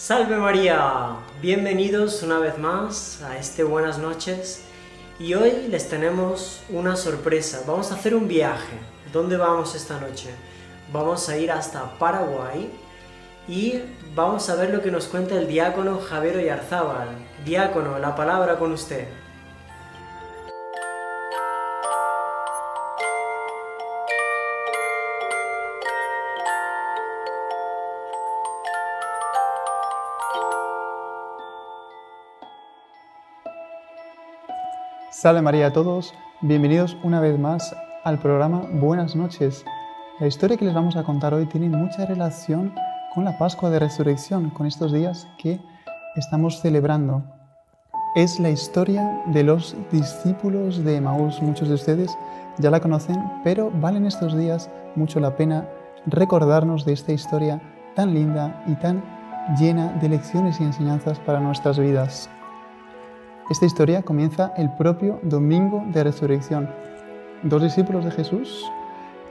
Salve María, bienvenidos una vez más a este Buenas noches y hoy les tenemos una sorpresa. Vamos a hacer un viaje. ¿Dónde vamos esta noche? Vamos a ir hasta Paraguay y vamos a ver lo que nos cuenta el diácono Javier Oyarzábal. Diácono, la palabra con usted. Salve María a todos, bienvenidos una vez más al programa Buenas noches. La historia que les vamos a contar hoy tiene mucha relación con la Pascua de Resurrección, con estos días que estamos celebrando. Es la historia de los discípulos de Emaús. Muchos de ustedes ya la conocen, pero valen estos días mucho la pena recordarnos de esta historia tan linda y tan llena de lecciones y enseñanzas para nuestras vidas. Esta historia comienza el propio domingo de resurrección. Dos discípulos de Jesús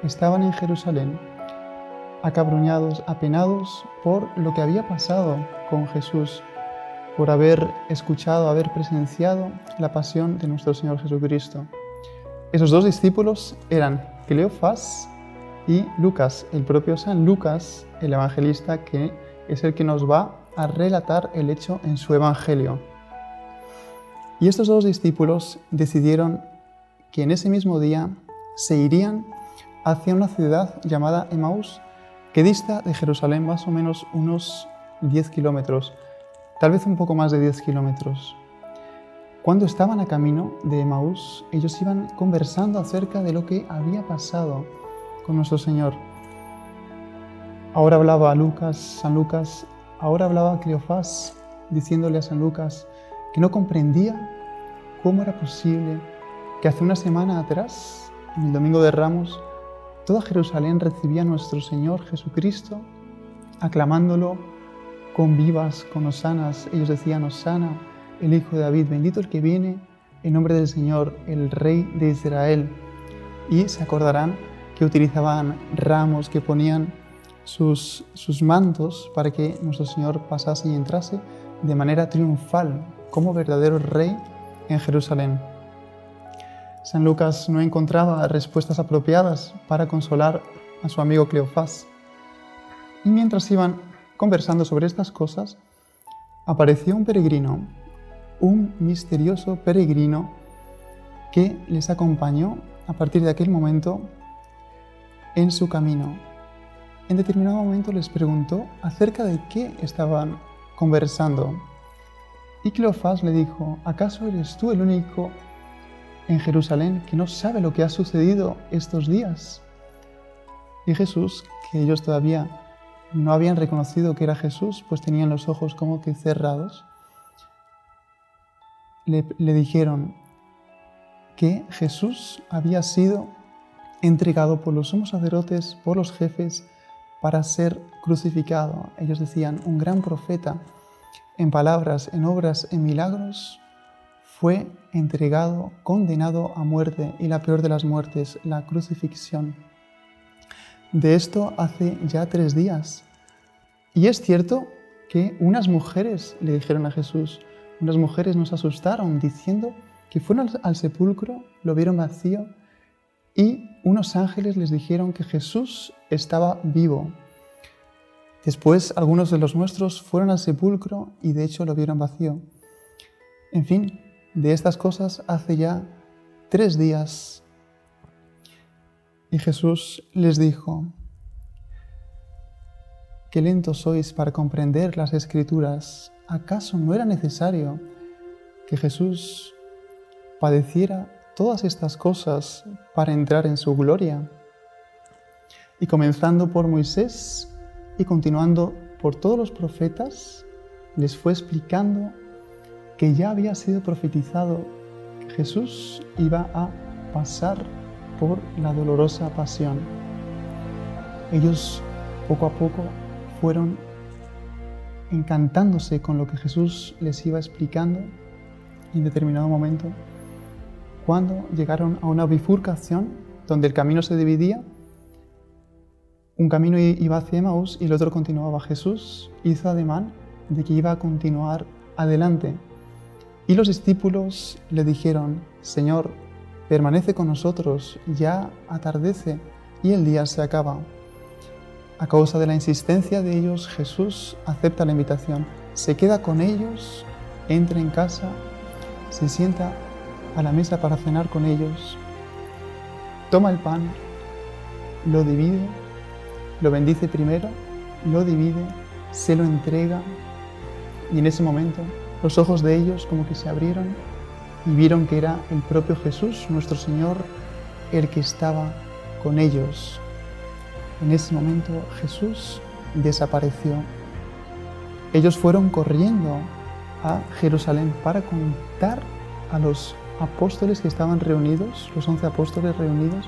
estaban en Jerusalén, acabruñados, apenados por lo que había pasado con Jesús, por haber escuchado, haber presenciado la pasión de nuestro Señor Jesucristo. Esos dos discípulos eran Cleofás y Lucas, el propio San Lucas, el evangelista, que es el que nos va a relatar el hecho en su evangelio. Y estos dos discípulos decidieron que en ese mismo día se irían hacia una ciudad llamada Emaús, que dista de Jerusalén más o menos unos 10 kilómetros, tal vez un poco más de 10 kilómetros. Cuando estaban a camino de Emaús, ellos iban conversando acerca de lo que había pasado con nuestro Señor. Ahora hablaba San Lucas, ahora hablaba Cleofás, diciéndole a San Lucas que no comprendía cómo era posible que hace una semana atrás, en el Domingo de Ramos, toda Jerusalén recibía a nuestro Señor Jesucristo, aclamándolo con vivas, con hosanas. Ellos decían: Hosana, el Hijo de David, bendito el que viene en nombre del Señor, el Rey de Israel. Y se acordarán que utilizaban ramos, que ponían sus mantos para que nuestro Señor pasase y entrase de manera triunfal, como verdadero rey en Jerusalén. San Lucas no encontraba respuestas apropiadas para consolar a su amigo Cleofás. Y mientras iban conversando sobre estas cosas, apareció un peregrino, un misterioso peregrino que les acompañó a partir de aquel momento en su camino. En determinado momento les preguntó acerca de qué estaban conversando. Y Cleofás le dijo: ¿acaso eres tú el único en Jerusalén que no sabe lo que ha sucedido estos días? Y Jesús, que ellos todavía no habían reconocido que era Jesús, pues tenían los ojos como que cerrados, le dijeron que Jesús había sido entregado por los sumos sacerdotes, por los jefes, para ser crucificado. Ellos decían: un gran profeta, en palabras, en obras, en milagros, fue entregado, condenado a muerte, y la peor de las muertes, la crucifixión. De esto hace ya 3 días. Y es cierto que unas mujeres le dijeron a Jesús, unas mujeres nos asustaron diciendo que fueron al sepulcro, lo vieron vacío, y unos ángeles les dijeron que Jesús estaba vivo. Después, algunos de los nuestros fueron al sepulcro y de hecho lo vieron vacío. En fin, de estas cosas hace ya 3 días. Y Jesús les dijo: «Qué lentos sois para comprender las Escrituras. ¿Acaso no era necesario que Jesús padeciera todas estas cosas para entrar en su gloria?» Y comenzando por Moisés y continuando por todos los profetas, les fue explicando que ya había sido profetizado que Jesús iba a pasar por la dolorosa pasión. Ellos poco a poco fueron encantándose con lo que Jesús les iba explicando, y en determinado momento, cuando llegaron a una bifurcación donde el camino se dividía, un camino iba hacia Emaús y el otro continuaba, Jesús hizo ademán de que iba a continuar adelante. Y los discípulos le dijeron: Señor, permanece con nosotros, ya atardece y el día se acaba. A causa de la insistencia de ellos, Jesús acepta la invitación, se queda con ellos, entra en casa, se sienta a la mesa para cenar con ellos, toma el pan, lo divide, lo bendice primero, lo divide, se lo entrega, y en ese momento los ojos de ellos como que se abrieron y vieron que era el propio Jesús, nuestro Señor, el que estaba con ellos. En ese momento Jesús desapareció. Ellos fueron corriendo a Jerusalén para contar a los apóstoles que estaban reunidos, los 11 apóstoles reunidos,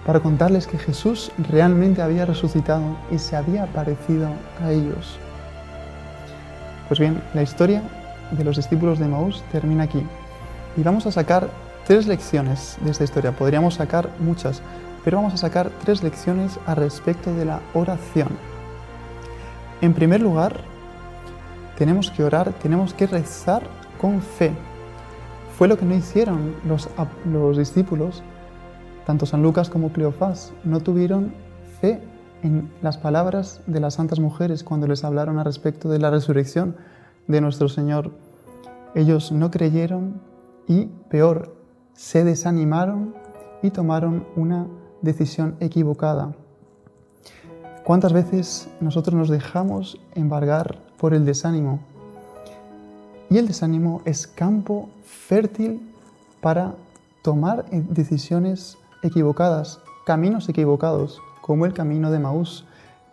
para contarles que Jesús realmente había resucitado y se había aparecido a ellos. Pues bien, la historia de los discípulos de Emaús termina aquí. Y vamos a sacar 3 lecciones de esta historia. Podríamos sacar muchas, pero vamos a sacar 3 lecciones al respecto de la oración. En primer lugar, tenemos que orar, tenemos que rezar con fe. Fue lo que no hicieron los discípulos, tanto San Lucas como Cleofás. No tuvieron fe en las palabras de las santas mujeres cuando les hablaron al respecto de la resurrección de nuestro Señor. Ellos no creyeron y, peor, se desanimaron y tomaron una decisión equivocada. ¿Cuántas veces nosotros nos dejamos embargar por el desánimo? Y el desánimo es campo fértil para tomar decisiones equivocadas, caminos equivocados, como el camino de Emaús.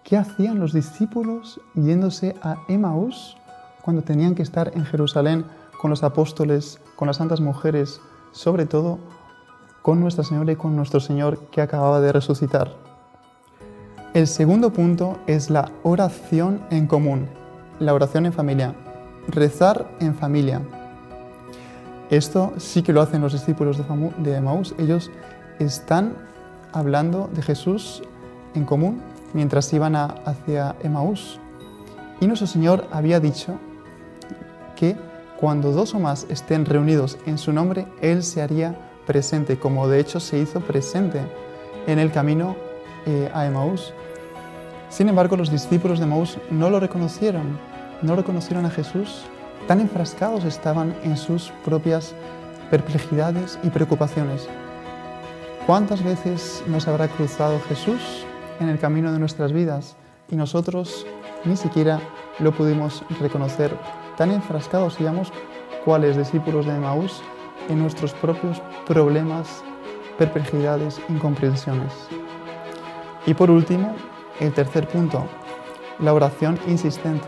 ¿Qué hacían los discípulos yéndose a Emaús cuando tenían que estar en Jerusalén con los apóstoles, con las santas mujeres, sobre todo con Nuestra Señora y con nuestro Señor que acababa de resucitar? El segundo punto es la oración en común, la oración en familia, rezar en familia. Esto sí que lo hacen los discípulos de Emaús. Ellos están hablando de Jesús en común mientras iban hacia Emaús. Y nuestro Señor había dicho que cuando 2 o más estén reunidos en su nombre, Él se haría presente, como de hecho se hizo presente en el camino a Emaús. Sin embargo, los discípulos de Emaús no lo reconocieron, no reconocieron a Jesús. Tan enfrascados estaban en sus propias perplejidades y preocupaciones. ¿Cuántas veces nos habrá cruzado Jesús en el camino de nuestras vidas y nosotros ni siquiera lo pudimos reconocer? Tan enfrascados íbamos, cuales discípulos de Emaús, en nuestros propios problemas, perplejidades, incomprensiones. Y por último, el tercer punto, la oración insistente.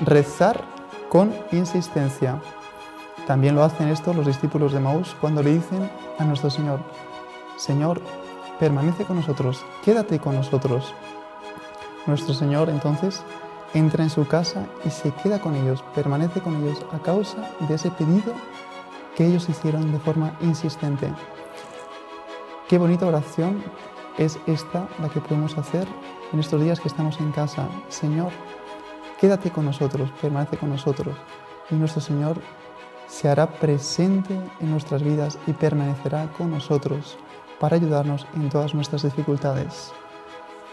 Rezar con insistencia. También lo hacen esto los discípulos de Emaús cuando le dicen a nuestro Señor: Señor, permanece con nosotros, quédate con nosotros. Nuestro Señor entonces entra en su casa y se queda con ellos, permanece con ellos a causa de ese pedido que ellos hicieron de forma insistente. Qué bonita oración es esta la que podemos hacer en estos días que estamos en casa. Señor, quédate con nosotros, permanece con nosotros. Y nuestro Señor se hará presente en nuestras vidas y permanecerá con nosotros para ayudarnos en todas nuestras dificultades.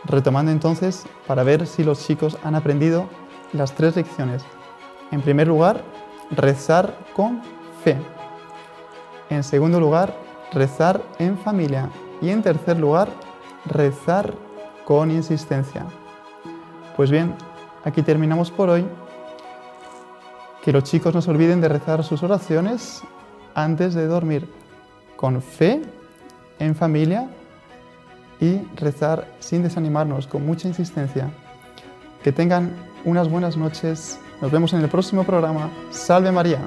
Retomando entonces, para ver si los chicos han aprendido las 3 lecciones. En primer lugar, rezar con fe. En segundo lugar, rezar en familia. Y en tercer lugar, rezar con insistencia. Pues bien, aquí terminamos por hoy. Que los chicos no se olviden de rezar sus oraciones antes de dormir, con fe, en familia, y rezar sin desanimarnos, con mucha insistencia. Que tengan unas buenas noches. Nos vemos en el próximo programa. ¡Salve María!